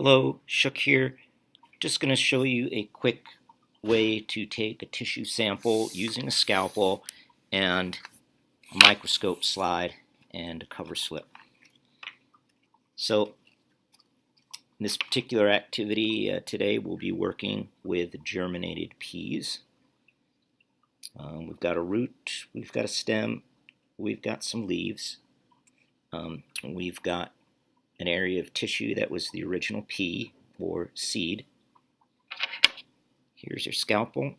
Hello, Shook here. Just going to show you a quick way to take a tissue sample using a scalpel and a microscope slide and a cover slip. So in this particular activity today we'll be working with germinated peas. We've got a root, we've got a stem, we've got some leaves, we've got an area of tissue that was the original pea or seed. Here's your scalpel.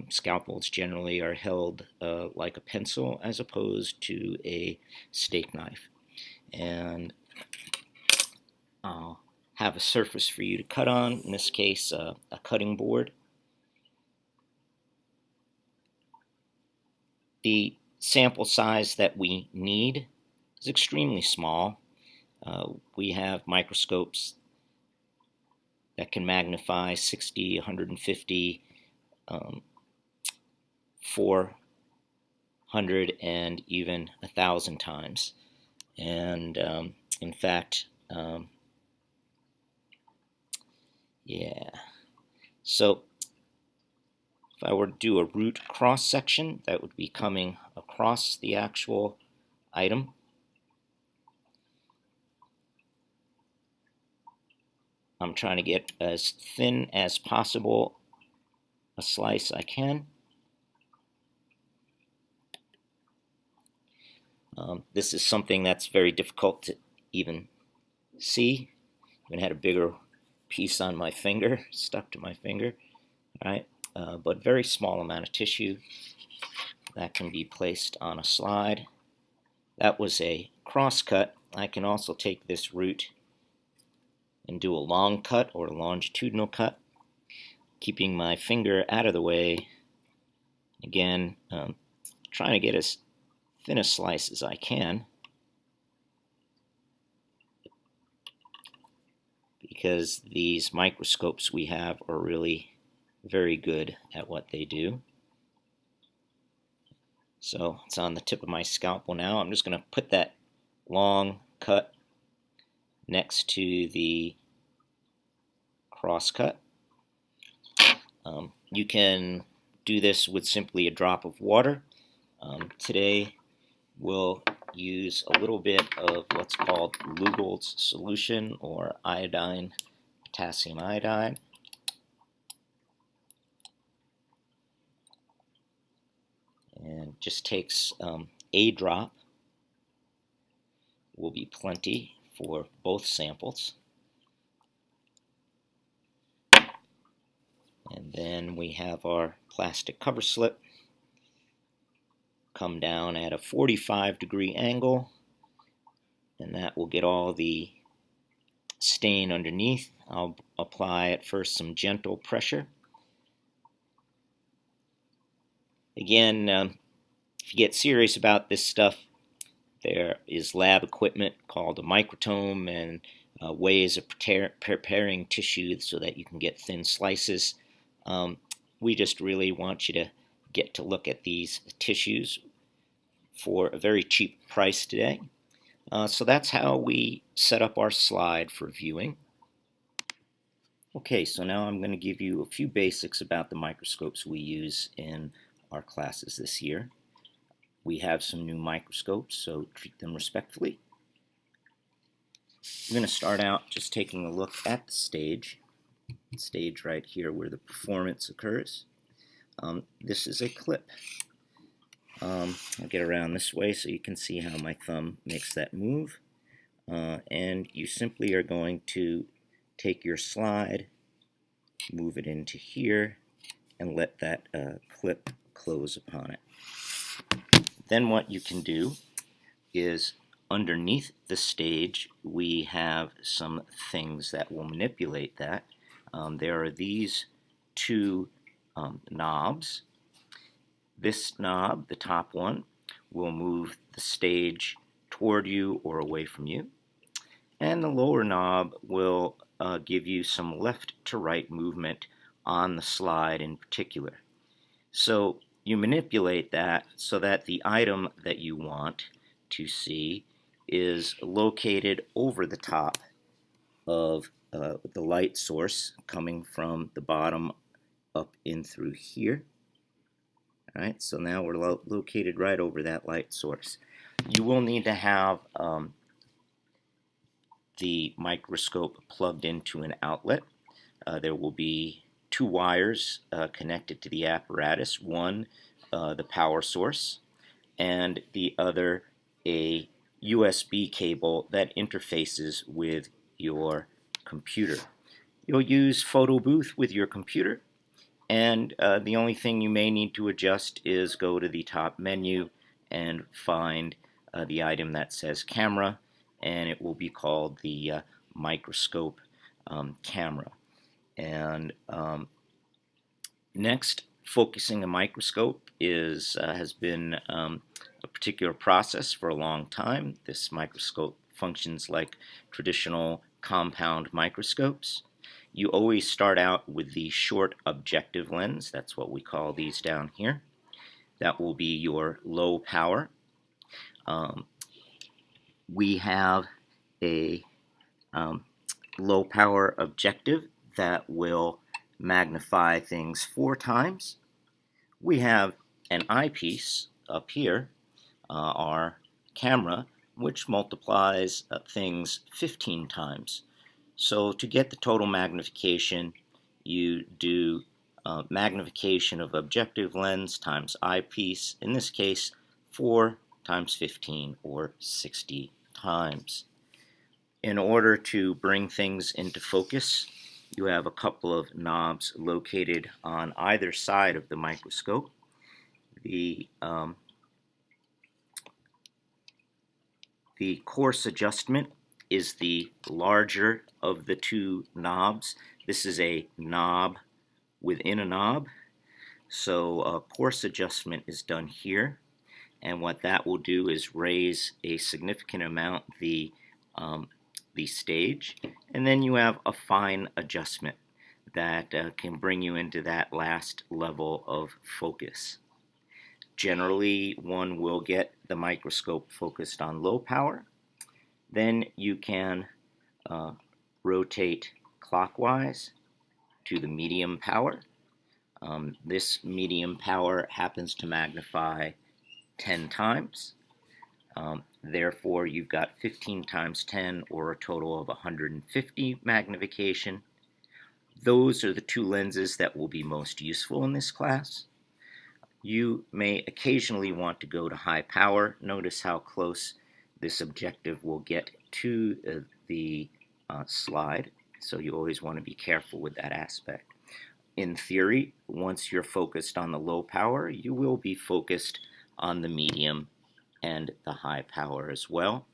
Scalpels generally are held like a pencil as opposed to a steak knife. And I'll have a surface for you to cut on, in this case a cutting board. The sample size that we need is extremely small. We have microscopes that can magnify 60, 150, 400, and even 1,000 times. And in fact, yeah. So if I were to do a root cross section, that would be coming across the actual item. I'm trying to get as thin as possible a slice I can. This is something that's very difficult to even see. I even had a bigger piece on my finger, stuck to my finger. All right, but very small amount of tissue that can be placed on a slide. That was a cross cut. I can also take this root and do a long cut or a longitudinal cut, keeping my finger out of the way. Again, trying to get as thin a slice as I can, because these microscopes we have are really very good at what they do. So it's on the tip of my scalpel now. I'm just going to put that long cut next to the cross cut. You can do this with simply a drop of water. Today we'll use a little bit of what's called Lugol's solution, or iodine, potassium iodide. And just takes a drop, will be plenty for both samples. And then we have our plastic cover slip. Come down at a 45-degree angle, and that will get all the stain underneath. I'll apply at first some gentle pressure. Again, if you get serious about this stuff, there is lab equipment called a microtome and ways of preparing tissue so that you can get thin slices. We just really want you to get to look at these tissues for a very cheap price today. So that's how we set up our slide for viewing. Okay, so now I'm going to give you a few basics about the microscopes we use in our classes this year. We have some new microscopes, so treat them respectfully. I'm going to start out just taking a look at the stage right here where the performance occurs. This is a clip. I'll get around this way so you can see how my thumb makes that move. And you simply are going to take your slide, move it into here, and let that clip close upon it. Then what you can do is, underneath the stage we have some things that will manipulate that. There are these two knobs. This knob, the top one, will move the stage toward you or away from you, and the lower knob will give you some left to right movement on the slide in particular. So you manipulate that so that the item that you want to see is located over the top of the light source coming from the bottom up in through here. All right, so now we're located right over that light source. You will need to have the microscope plugged into an outlet. There will be two wires connected to the apparatus, one the power source and the other a USB cable that interfaces with your computer. You'll use photo booth with your computer, and the only thing you may need to adjust is go to the top menu and find the item that says camera, and it will be called the microscope camera. And next, focusing a microscope has been a particular process for a long time. This microscope functions like traditional compound microscopes. You always start out with the short objective lens. That's what we call these down here. That will be your low power. We have a low power objective that will magnify things 4 times. We have an eyepiece up here, our camera, which multiplies things 15 times. So to get the total magnification, you do magnification of objective lens times eyepiece, in this case 4 times 15 or 60 times. In order to bring things into focus, you have a couple of knobs located on either side of the microscope. The coarse adjustment is the larger of the two knobs. This is a knob within a knob. So coarse adjustment is done here, and what that will do is raise a significant amount the stage, and then you have a fine adjustment that can bring you into that last level of focus. Generally, one will get the microscope focused on low power. Then you can rotate clockwise to the medium power. This medium power happens to magnify 10 times. Therefore, you've got 15 times 10, or a total of 150 magnification. Those are the two lenses that will be most useful in this class. You may occasionally want to go to high power. Notice how close this objective will get to the slide, so you always want to be careful with that aspect. In theory, once you're focused on the low power, you will be focused on the medium and the high power as well.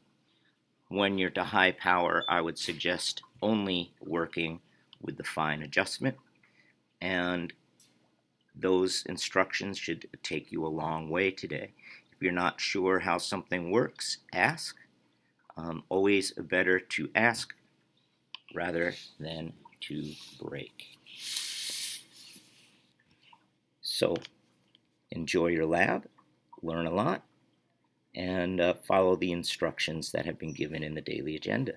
When you're to high power, I would suggest only working with the fine adjustment, and those instructions should take you a long way today. If you're not sure how something works, ask. Always better to ask rather than to break. So enjoy your lab, learn a lot, and follow the instructions that have been given in the daily agenda.